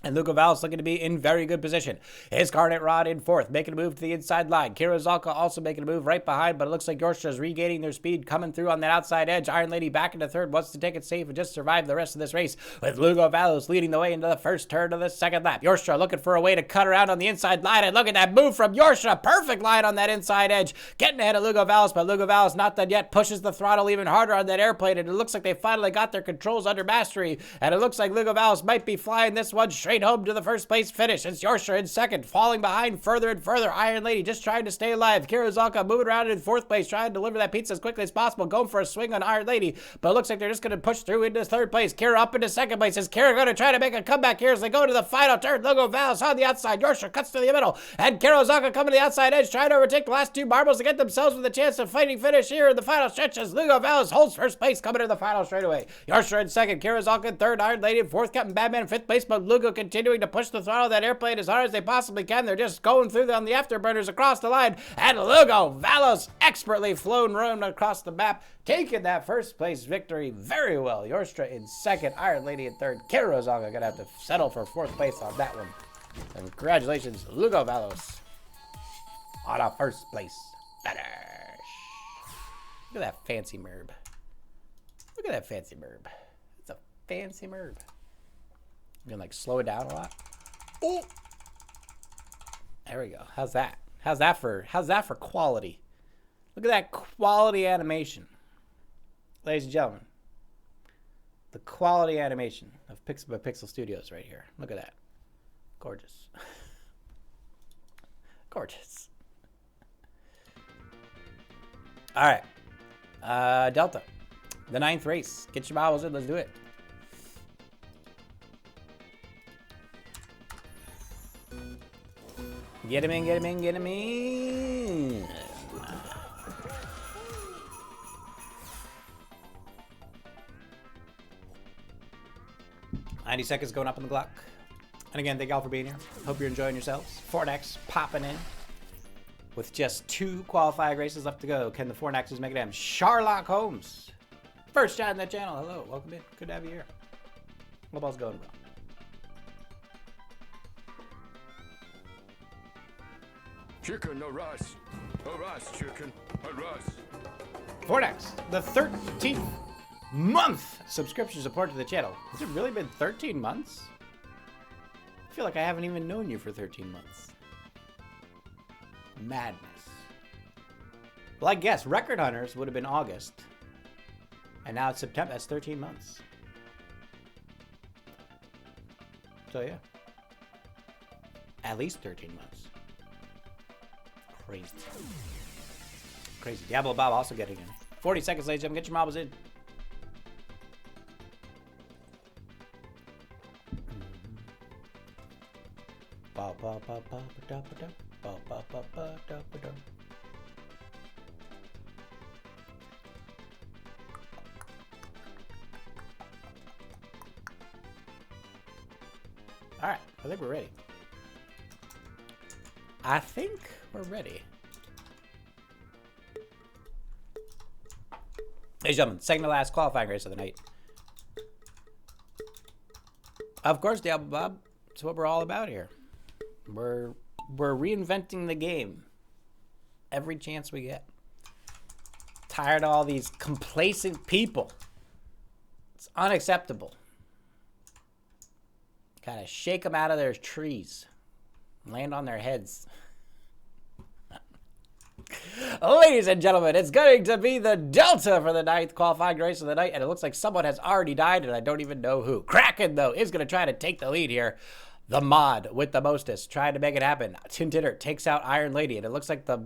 And Lugo Valis looking to be in very good position. His Garnet Rod in fourth, making a move to the inside line. Kira Zalka also making a move right behind, but it looks like Yorkshire is regaining their speed, coming through on that outside edge. Iron Lady back into third, wants to take it safe and just survive the rest of this race, with Lugo Valis leading the way into the first turn of the second lap. Yorkshire looking for a way to cut around on the inside line, and look at that move from Yorkshire. Perfect line on that inside edge, getting ahead of Lugo Valis, but Lugo Valis not done yet, pushes the throttle even harder on that airplane, and it looks like they finally got their controls under mastery, and it looks like Lugo Valis might be flying this one straight home to the first place finish. It's Yorkshire in second, falling behind further and further. Iron Lady just trying to stay alive. Kira Zalka moving around in fourth place, trying to deliver that pizza as quickly as possible, going for a swing on Iron Lady, but it looks like they're just going to push through into third place. Kira up into second place. Is Kira going to try to make a comeback here as they go to the final turn? Lugo Valis on the outside. Yorkshire cuts to the middle, and Kira Zalka coming to the outside edge, trying to overtake the last two marbles to get themselves with a chance of fighting finish here in the final stretch as Lugo Valis holds first place coming to the final straightaway. Yorkshire in second, Kira Zalka in third, Iron Lady in fourth, Captain Batman in fifth place, but Lugo continuing to push the throttle of that airplane as hard as they possibly can. They're just going through on the afterburners across the line, and Lugo Valis expertly flown round across the map, taking that first place victory very well. Yorkshire in second, Iron Lady in third. Kira Zalka gonna have to settle for fourth place on that one. And congratulations, Lugo Valis on a first place finish. Look at that fancy merb. Look at that fancy merb. It's a fancy merb. You can like slow it down a lot. Oh, there we go. How's that? How's that for quality? Look at that quality animation, ladies and gentlemen. The quality animation of Pixel by Pixel Studios right here. Look at that. Gorgeous. Gorgeous. All right. Delta. The 9th race. Get your marbles in. Let's do it. Get him in, get him in, get him in. 90 seconds going up on the clock. And again, thank y'all for being here. Hope you're enjoying yourselves. Fortnite popping in with just 2 qualifying races left to go. Can the Fortniters make it in? Sherlock Holmes. First shot in that channel. Hello, welcome in. Good to have you here. Hope all's going well. Chicken, a rice. A rice, chicken, a rice. Fortnite, the 13th month subscription support to the channel. Has it really been 13 months? I feel like I haven't even known you for 13 months. Madness. Well, I guess Record Hunters would have been August. And now it's September. That's 13 months. So yeah. At least 13 months. Crazy. Crazy. Diablo Bob also getting in. 40 seconds, ladies and gentlemen. Get your marbles in. All right, I think we're ready. I think we're ready. Ladies and gentlemen, second to last qualifying race of the night. Of course, Diablo Bob, it's what we're all about here. We're reinventing the game every chance we get. Tired of all these complacent people. It's unacceptable. Gotta shake them out of their trees. Land on their heads. Ladies and gentlemen, it's going to be the Delta for the 9th qualifying race of the night, and it looks like someone has already died, and I don't even know who. Kraken, though, is going to try to take the lead here. The mod with the mostest, trying to make it happen. Tintitter takes out Iron Lady, and it looks like the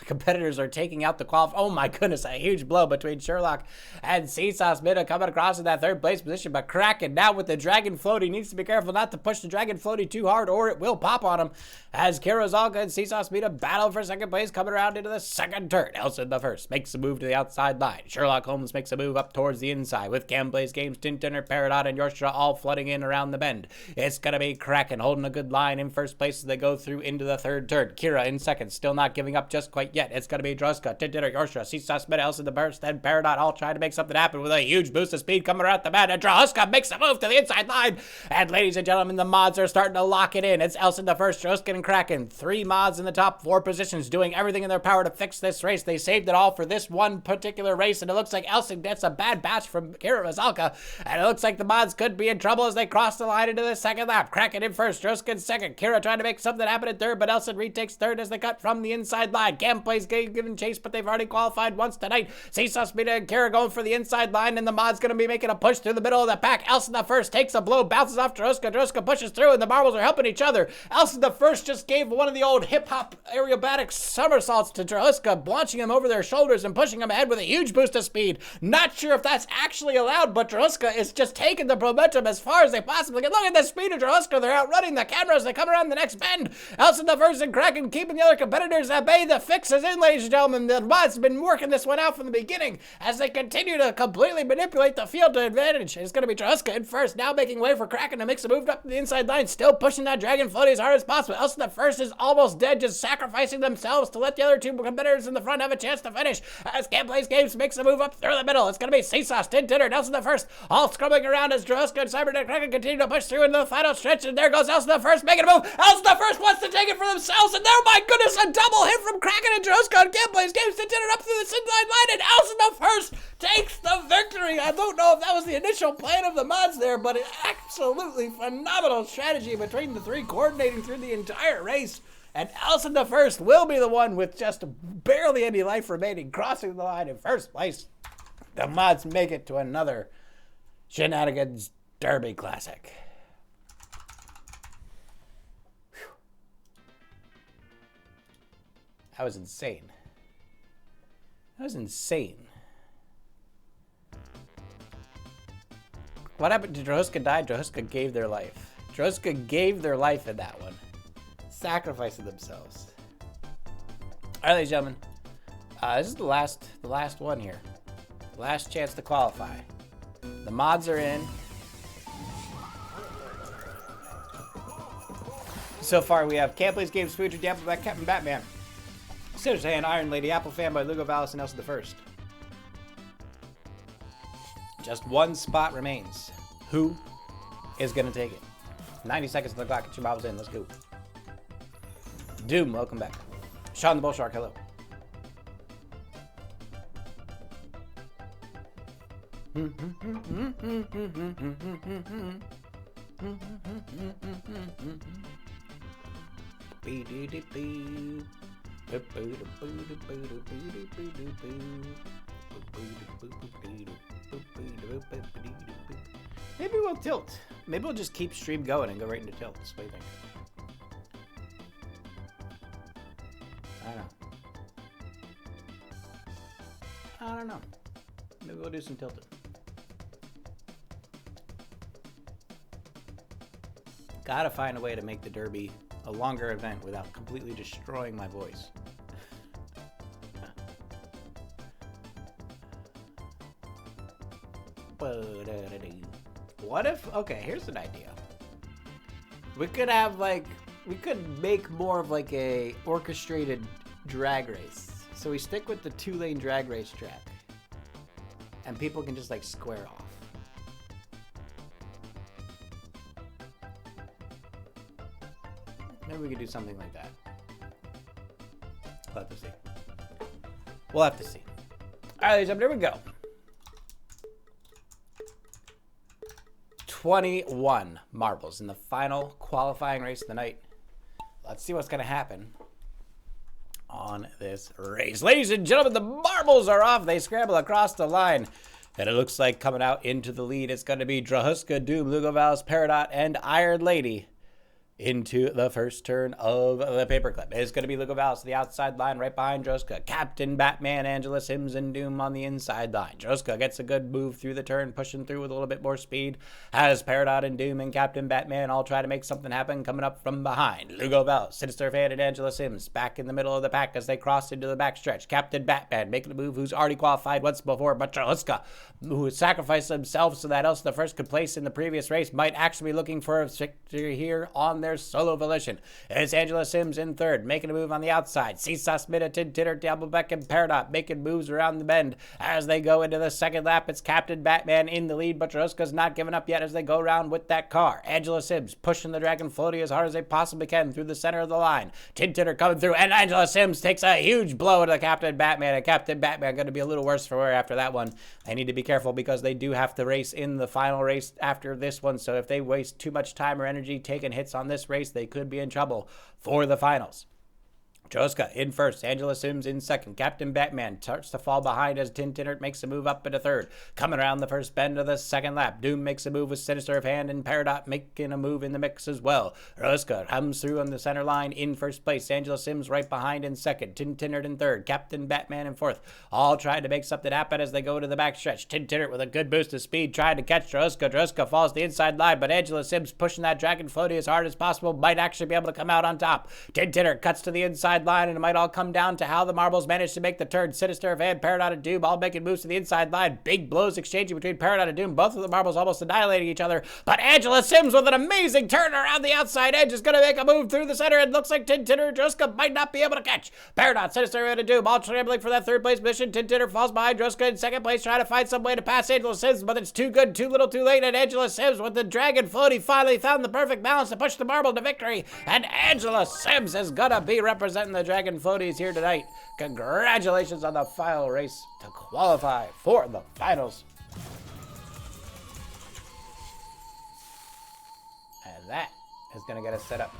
competitors are taking out the Oh my goodness, a huge blow between Sherlock and Seasauce Mida coming across in that third place position. But Kraken now with the Dragon Floaty needs to be careful not to push the Dragon Floaty too hard, or it will pop on him. As Kira Zalka and Seasauce Mida battle for second place, coming around into the second turn. Elson the first makes a move to the outside line. Sherlock Holmes makes a move up towards the inside with Gamblers Games, Tintitter, Peridot, and Yorkshire all flooding in around the bend. It's going to be Kraken holding a good line in first place as they go through into the third turn. Kira in second, still not giving up just quite yet. It's going to be Druska, Tintitter, Yorkshire, Seasauce Mida, Elson the burst, and Peridot all trying to make something happen with a huge boost of speed coming around the bend. And Druska makes a move to the inside line. And ladies and gentlemen, the mods are starting to lock it in. It's Elson the first, Druska and Kraken. 3 mods in the top 4 positions doing everything in their power to fix this race. They saved it all for this one particular race, and it looks like Elson gets a bad batch from Kira Zalka, and it looks like the mods could be in trouble as they cross the line into the second lap. Kraken in first, Druska in second, Kira trying to make something happen in third, but Elson retakes third as they cut from the inside line. Cam plays giving chase, but they've already qualified once tonight. Seasauce Mida and Kira going for the inside line, and the mod's going to be making a push through the middle of the pack. Elson the first takes a blow, bounces off Druska. Druska pushes through, and the marbles are helping each other. Elson the first just gave one of the old hip-hop aerobatic somersaults to Druska, launching him over their shoulders and pushing him ahead with a huge boost of speed. Not sure if that's actually allowed, but Druska is just taking the momentum as far as they possibly can. Look at the speed of Druska. They're outrunning the cameras. They come around the next bend. Elson the first and Kraken keeping the other competitors at bay. The fix is in, ladies and gentlemen. The mod's been working this one out from the beginning as they continue to completely manipulate the field to advantage. It's going to be Druska in first, now making way for Kraken to make a move up to the inside line, still pushing that Dragon Floaty as hard as possible. Elson the first is almost dead, just sacrificing themselves to let the other 2 competitors in the front have a chance to finish. As Cam Plays Games makes a move up through the middle. It's going to be Seasauce, Tintitter, Elson the first, all scrubbing around as Druska and Cybernetic Kraken continue to push through into the final stretch, and there goes Elson the first making a move. Elson the first wants to take it for themselves, and there, my goodness, a double hit from Kraken and Druska on Cam Plays Games, Tintitter up through the inside line, and Elson the first takes the victory. I don't know if that was the initial plan of the mods there, but an absolutely phenomenal strategy between the 3 coordinating through the entire race. And Elson the first will be the one with just barely any life remaining, crossing the line in first place. The mods make it to another Shenanigans Derby Classic. Whew. That was insane. That was insane. What happened to Druska died? Druska gave their life. Druska gave their life in that one. Sacrificing themselves. All right, ladies and gentlemen. This is the last one here. Last chance to qualify. The mods are in. So far, we have Cam Plays Games, Food, Apple Back, Captain Batman, Sinners Hand, Iron Lady, Apple Fan by Lugo Vallis, and Elson the First. Just 1 spot remains. Who is going to take it? 90 seconds on the clock. Get your marbles in. Let's go. Doom, welcome back. Sean the Bull Shark, hello. Maybe we'll tilt. Maybe we'll just keep stream going and go right into tilts. What do you think? I don't know. Maybe we'll do some tilting. Gotta find a way to make the Derby a longer event without completely destroying my voice. What if, okay, here's an idea. We could have like, we could make more of like a orchestrated drag race. So we stick with the 2-lane drag race track. And people can just like square off. Maybe we could do something like that. We'll have to see. We'll have to see. All right, ladies and gentlemen, here we go. 21 marbles in the final qualifying race of the night. Let's see what's going to happen on this race. Ladies and gentlemen, the marbles are off. They scramble across the line. And it looks like coming out into the lead, it's going to be Drahuska, Doom, Lugovals, Peridot, and Iron Lady into the first turn of the paperclip. It's going to be Lugovals to the outside line right behind Droska. Captain Batman, Angela Sims, and Doom on the inside line. Droska gets a good move through the turn, pushing through with a little bit more speed. As Peridot and Doom and Captain Batman all try to make something happen coming up from behind. Lugovals, Sinister Fan, and Angela Sims back in the middle of the pack as they cross into the backstretch. Captain Batman making a move who's already qualified once before, but Droska, who sacrificed himself so that else the first could place in the previous race, might actually be looking for a victory here on their solo volition. It's Angela Sims in third, making a move on the outside. Seesaw, Smith, Titter, Dabblebeck, and Peridot making moves around the bend. As they go into the second lap, it's Captain Batman in the lead, but Droska's not giving up yet as they go around with that car. Angela Sims pushing the Dragon Floaty as hard as they possibly can through the center of the line. Titter coming through, and Angela Sims takes a huge blow to Captain Batman, and Captain Batman going to be a little worse for wear after that one. They need to be careful because they do have to race in the final race after this one, so if they waste too much time or energy taking hits on this race, they could be in trouble for the finals. Droska in first, Angela Sims in second. Captain Batman starts to fall behind as Tintinert makes a move up into third. Coming around the first bend of the second lap, Doom makes a move with Sinister of Hand, and Peridot making a move in the mix as well. Droska comes through on the center line in first place. Angela Sims right behind in second. Tintinert in third. Captain Batman in fourth. All trying to make something happen as they go to the backstretch. Tintinert with a good boost of speed trying to catch Droska. Droska falls the inside line, but Angela Sims pushing that Dragon Floaty as hard as possible might actually be able to come out on top. Tintinert cuts to the inside line, and it might all come down to how the marbles managed to make the turn. Sinister Van, Peridot, and Doom all making moves to the inside line. Big blows exchanging between Peridot and Doom. Both of the marbles almost annihilating each other. But Angela Sims with an amazing turn around the outside edge is going to make a move through the center. It looks like Tintinner and Droska might not be able to catch. Peridot, Sinister Van, and Doom all scrambling for that third place position. Tintinner falls behind Droska in second place, trying to find some way to pass Angela Sims, but it's too good, too little, too late. And Angela Sims with the Dragon Floaty finally found the perfect balance to push the marble to victory. And Angela Sims is going to be representing the Dragon Floaties here tonight. Congratulations on the final race to qualify for the finals. And that is going to get us set up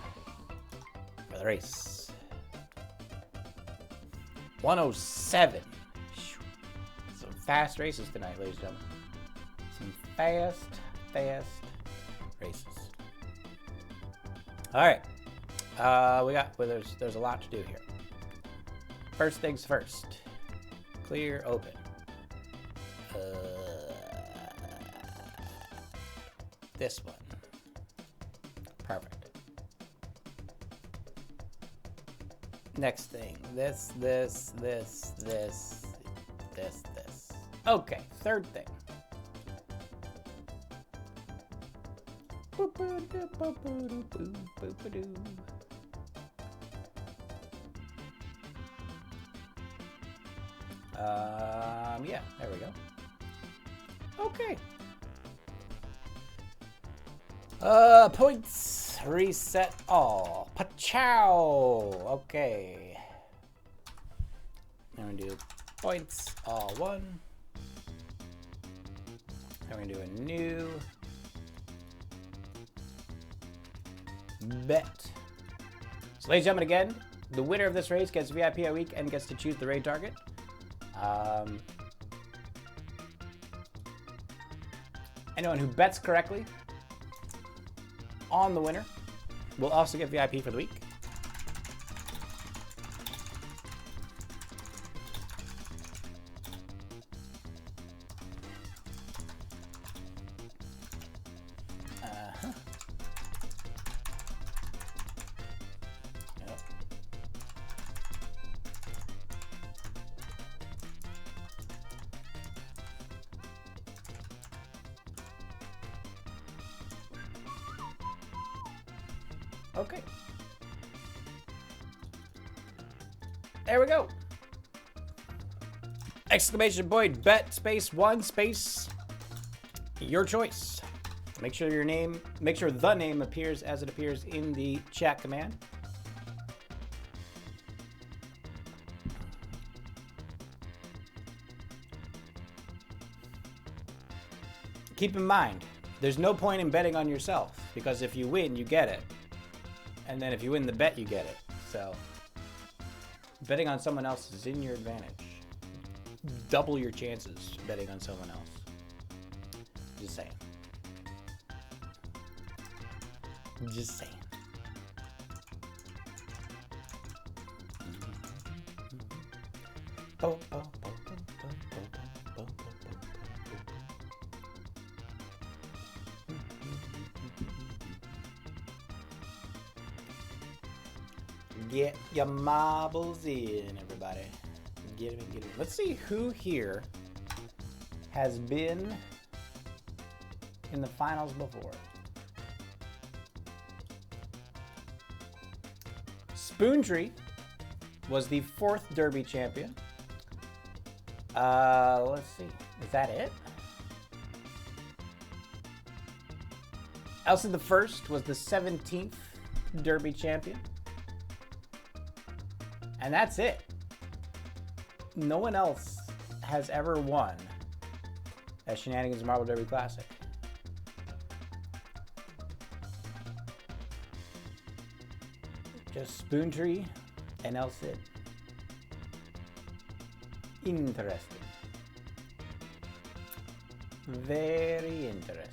for the race. 107. Some fast races tonight, ladies and gentlemen. Some fast races. All right. There's a lot to do here. First things first. Clear open. This one. Perfect. Next thing. This. Okay, third thing. Yeah, there we go. Okay. Points. Reset all. Pachow. Okay. I'm gonna do points all one. I'm gonna do a new bet. So ladies and gentlemen, again, the winner of this race gets VIP a week and gets to choose the raid target. Anyone who bets correctly on the winner will also get VIP for the week. Okay. There we go. Exclamation point, bet, space, 1, space, your choice. Make sure the name appears as it appears in the chat command. Keep in mind, there's no point in betting on yourself, because if you win, you get it. And then if you win the bet, you get it. So, betting on someone else is in your advantage. Double your chances betting on someone else. Just saying. Just saying. Get your marbles in, everybody. Get them in, get them in. Let's see who here has been in the finals before. Spoontree was the 4th Derby champion. Let's see. Is that it? Elsa the First was the 17th Derby champion. And that's it. No one else has ever won at Shenanigans Marble Derby Classic. Just Spoontree and El Cid. Interesting. Very interesting.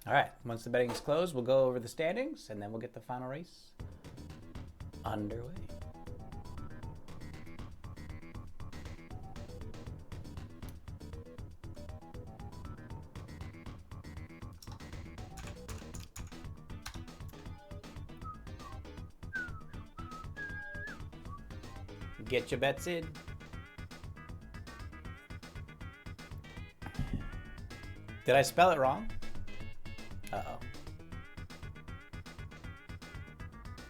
All right, once the betting is closed, we'll go over the standings and then we'll get the final race underway. Get your bets in. Did I spell it wrong? Uh-oh.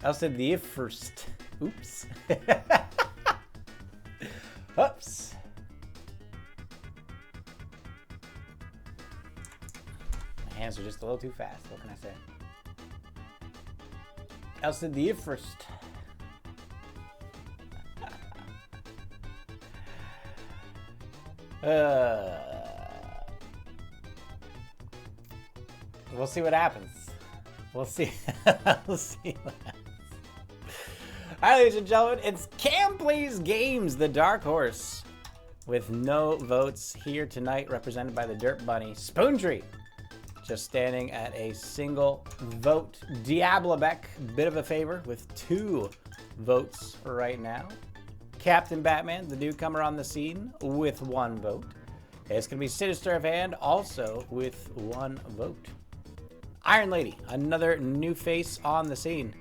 I said the if first. Oops. Oops. My hands are just a little too fast. What can I say? I said the if first. We'll see what happens. We'll see. We'll see what happens. All right, ladies and gentlemen, it's Cam Plays Games, the dark horse, with no votes here tonight, represented by the Dirt Bunny. Spoontree, just standing at a single vote. Diablobec, bit of a favor, with 2 votes right now. Captain Batman, the newcomer on the scene, with 1 vote. It's going to be Sinister of Hand, also with 1 vote. Iron Lady, another new face on the scene.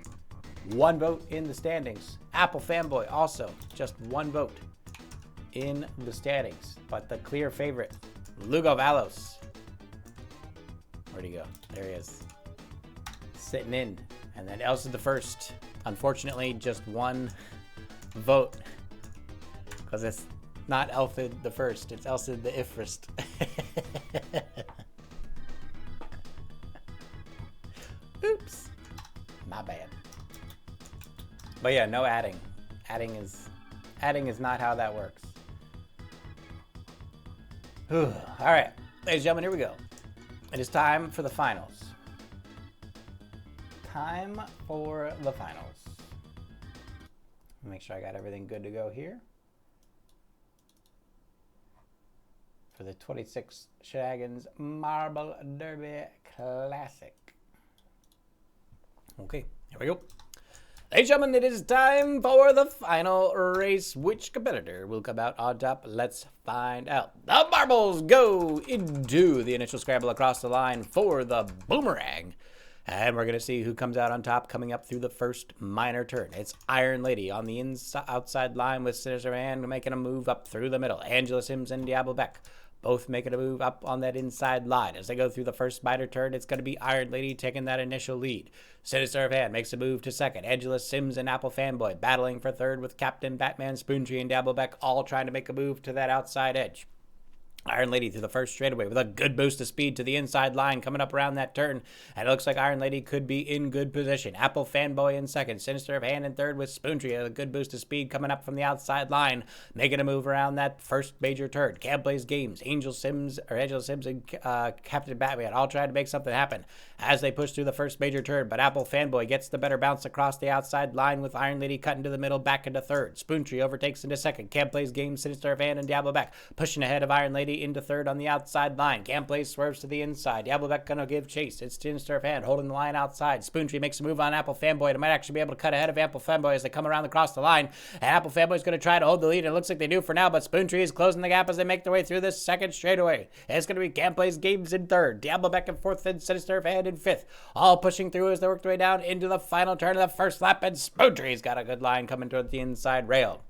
1 vote in the standings. Apple Fanboy, also just 1 vote in the standings. But the clear favorite, Lugo Valos. Where'd he go? There he is. Sitting in. And then Elsa the First. Unfortunately, just 1 vote. Because it's not Elsa the First, it's Elsa the Ifrist. Oops. My bad. But yeah, no adding. Adding is not how that works. All right, ladies and gentlemen, here we go. It is time for the finals. Time for the finals. Make sure I got everything good to go here. For the 26th Shenanigans Marble Derby Classic. Okay, here we go. Ladies and gentlemen, it is time for the final race. Which competitor will come out on top? Let's find out. The marbles go into the initial scramble across the line for the boomerang. And we're going to see who comes out on top coming up through the first minor turn. It's Iron Lady on the outside line with Sinister Hand making a move up through the middle. Angela Sims and Diablo Beck both making a move up on that inside line. As they go through the first minor turn, it's going to be Iron Lady taking that initial lead. Sinister of Hand makes a move to second. Angela Sims and Apple Fanboy battling for third with Captain Batman, Spoontree, and Diablo Beck all trying to make a move to that outside edge. Iron Lady through the first straightaway with a good boost of speed to the inside line coming up around that turn. And it looks like Iron Lady could be in good position. Apple Fanboy in second. Sinister of Hand in third with Spoontree. A good boost of speed coming up from the outside line. Making a move around that first major turn. Cam Plays Games. Angela Sims and Captain Batman all trying to make something happen as they push through the first major turn. But Apple Fanboy gets the better bounce across the outside line with Iron Lady cutting to the middle back into third. Spoontree overtakes into second. Cam Plays Games. Sinister of Hand and Diablo Beck pushing ahead of Iron Lady into third on the outside line. Cam Plays swerves to the inside. Diablo Beck gonna give chase. It's Sinister of Hand holding the line outside. Spoontree makes a move on Apple Fanboy. It might actually be able to cut ahead of Apple Fanboy as they come around across the line. And Apple Fanboy's gonna try to hold the lead. It looks like they do for now, but Spoontree is closing the gap as they make their way through this second straightaway. And it's gonna be Cam Plays Games in third. Diablo Beck in fourth and Sinister of Hand in fifth. All pushing through as they work their way down into the final turn of the first lap, and Spoontree's got a good line coming toward the inside rail.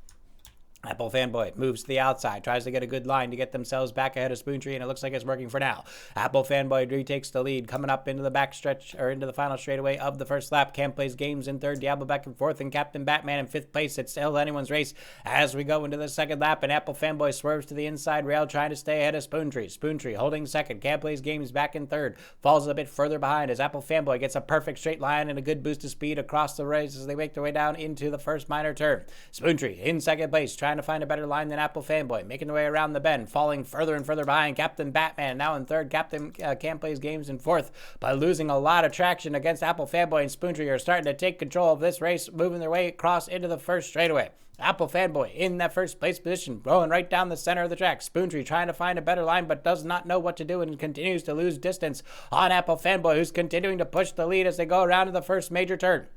Apple Fanboy moves to the outside, tries to get a good line to get themselves back ahead of Spoontree, and it looks like it's working for now. Apple Fanboy retakes the lead, coming up into the back stretch, or into the final straightaway of the first lap. Cam Plays Games in third, Diablo Beck in fourth, and Captain Batman in fifth place. It's still anyone's race as we go into the second lap, and Apple Fanboy swerves to the inside rail, trying to stay ahead of Spoontree. Spoontree holding second. Cam Plays Games back in third, falls a bit further behind as Apple Fanboy gets a perfect straight line and a good boost of speed across the race as they make their way down into the first minor turn. Spoontree in second place, trying to find a better line than Apple Fanboy, making their way around the bend, falling further and further behind Captain Batman, now in third. Captain Cam Plays Games in fourth, by losing a lot of traction against Apple Fanboy and Spoontree are starting to take control of this race, moving their way across into the first straightaway. Apple Fanboy in that first place position, rolling right down the center of the track. Spoontree trying to find a better line, but does not know what to do and continues to lose distance on Apple Fanboy, who's continuing to push the lead as they go around to the first major turn.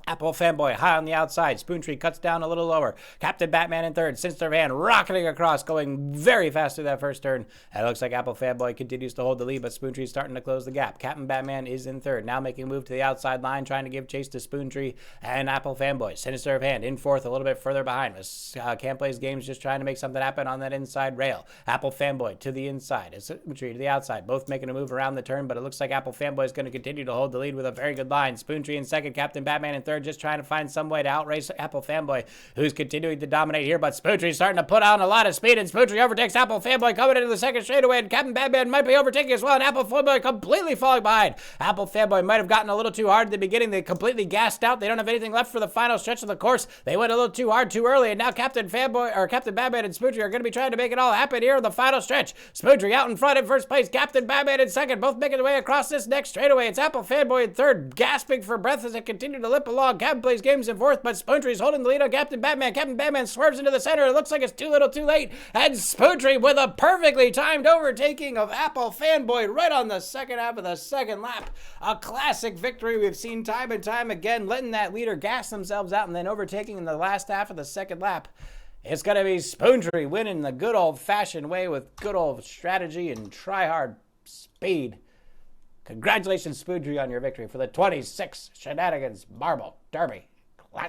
Apple Fanboy high on the outside. Spoontree cuts down a little lower. Captain Batman in third. Sinister of Hand rocketing across, going very fast through that first turn. And it looks like Apple Fanboy continues to hold the lead, but Spoontree's starting to close the gap. Captain Batman is in third, now making a move to the outside line, trying to give chase to Spoontree and Apple Fanboy. Sinister of Hand in fourth, a little bit further behind. Cam Plays Games just trying to make something happen on that inside rail. Apple Fanboy to the inside. Spoontree to the outside, both making a move around the turn, but it looks like Apple Fanboy is going to continue to hold the lead with a very good line. Spoontree in second, Captain Batman in third, just trying to find some way to outrace Apple Fanboy, who's continuing to dominate here, but Spoontree's starting to put on a lot of speed, and Spoontree overtakes Apple Fanboy coming into the second straightaway, and Captain Batman might be overtaking as well, and Apple Fanboy completely falling behind. Apple Fanboy might have gotten a little too hard at the beginning. They completely gassed out. They don't have anything left for the final stretch of the course. They went a little too hard too early, and now Captain Batman and Spoontree are going to be trying to make it all happen here in the final stretch. Spoontree out in front in first place, Captain Batman in second, both making their way across this next straightaway. It's Apple Fanboy in third, gasping for breath as they continue to limp along. Captain Plays Games in fourth, but Spoontree's holding the lead on Captain Batman. Captain Batman swerves into the center. It looks like it's too little too late. And Spoontree with a perfectly timed overtaking of Apple Fanboy right on the second half of the second lap. A classic victory we've seen time and time again, letting that leader gas themselves out and then overtaking in the last half of the second lap. It's going to be Spoontree winning the good old-fashioned way with good old strategy and try-hard speed. Congratulations, Spoontree, on your victory for the 26th Shenanigans Marble Derby.